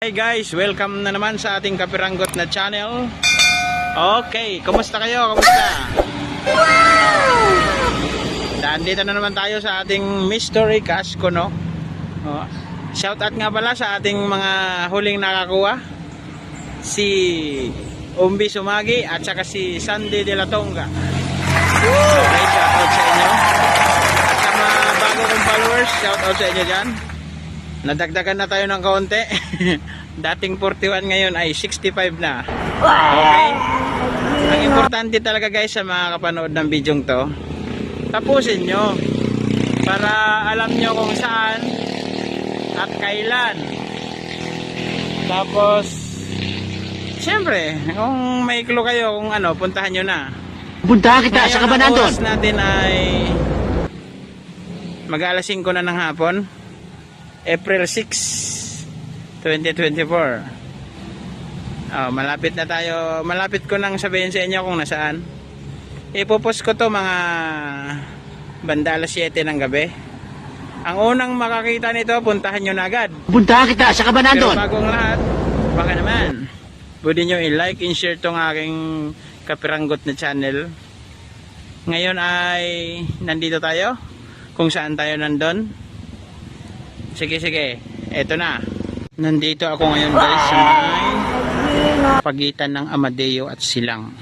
Hey guys, welcome na naman sa ating Kapiranggot na channel. Okay, kumusta kayo? Kumusta? Nandito na naman tayo sa ating mystery cash ko, no? Shout out nga pala sa ating mga huling nakakuha, si Umbi Sumagi at saka si Sandy de la Tonga. Okay, shout out sa inyo. At sa mga bago kong followers, shout out sa inyo dyan. Nadagdagan na tayo ng kaunti. Dating 41, ngayon ay 65 na. Okay? Ang importante talaga guys sa mga kapanood ng bidyong to, tapusin nyo para alam nyo kung saan at kailan. Tapos siyempre kung may clue kayo kung ano, puntahan nyo na. Puntahan kita sa Cabanatuan. Ang oras natin ay mag-alas 5 na ng hapon, April 6, 2024. Malapit na tayo. Malapit ko nang sabihin sa inyo kung nasaan. Ipopost ko to mga banda alas 7 ng gabi. Ang unang makakita nito, puntahan nyo na agad. Puntahan kita sa Cabanatuan. Pero bagong lahat, baka naman pwede nyo i-like and share tong aking Kapiranggot na channel. Ngayon ay nandito tayo. Kung saan tayo nandun. Sige, eto na. Nandito ako ngayon guys sa may pagitan ng Amadeo at Silang.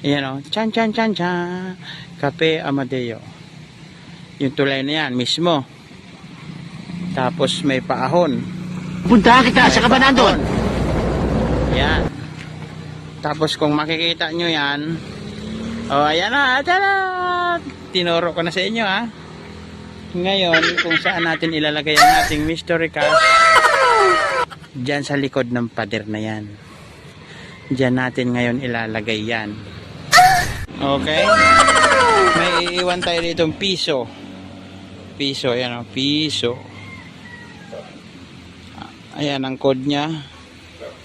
Ayan o, chan. Cafe Amadeo. Yung tulay na yan mismo. Tapos may paahon. Puntahan kita sa Cabanatuan. Yan. Tapos kung makikita nyo yan, ayan na, tada! Tinuro ko na sa inyo ha. Ngayon, kung saan natin ilalagay ang ating mystery cash, dyan sa likod ng pader na yan. Dyan natin ngayon ilalagay yan. Okay? May iiwan tayo ditong piso. Piso, ayan o, piso. Ayan ang code nya.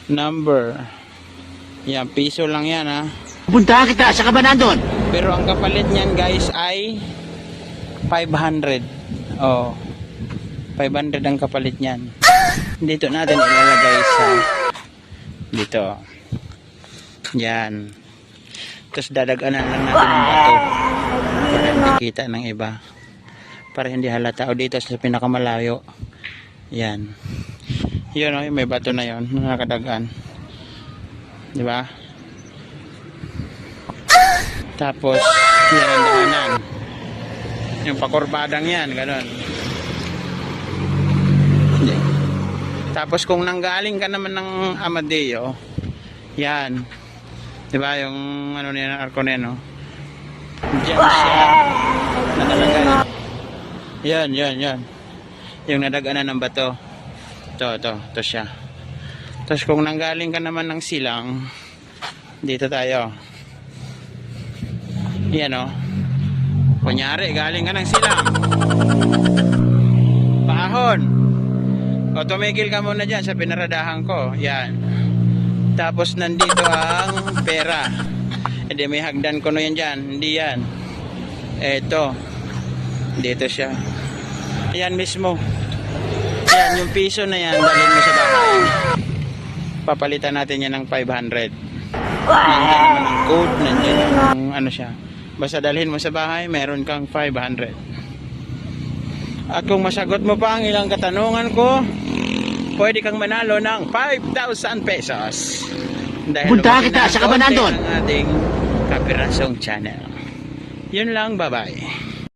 Number. Yan, piso lang yan ha. Puntahan kita sa Cabanatuan. Pero ang kapalit niyan guys ay 500. 500 ang kapalit niyan. Dito natin ilalagay sa dito. Yan. Tapos dadaganan lang natin ng bato para hindi kita ng iba. Para hindi halata. O dito sa pinakamalayo. Yan. Yun o, may bato na yun. Nakadagan. Diba? Tapos yan ang daanan. Yung pakurbadang yan, gano'n. Tapos kung nanggaling ka naman ng Amadeo, yan. Diba yung ano niya, arko niya, no? Diyan siya nakalagay. Yan. Yung nadaganan ng bato. Ito siya. Tapos kung nanggaling ka naman ng Silang, dito tayo. Yan, o. Kunyari, galing ka ng Silang. Paahon. O, tumigil ka muna dyan sa pinaradahan ko. Yan. Tapos nandito ang pera. Hindi, may hagdan ko na yan dyan. Hindi yan. Eto. Dito siya. Yan mismo. Yan, yung piso na yan, dalhin mo sa bahay. Papalitan natin yan ng 500. Nandiyan naman ang code. Nandiyan yung ano siya. Basta dalhin mo sa bahay, meron kang 500. At kung masagot mo pa ang ilang katanungan ko, pwede kang manalo ng 5,000 pesos. Dahil puntahan kita sa Cabanatuan. ang ating Kapirasong channel. Yun lang, bye-bye.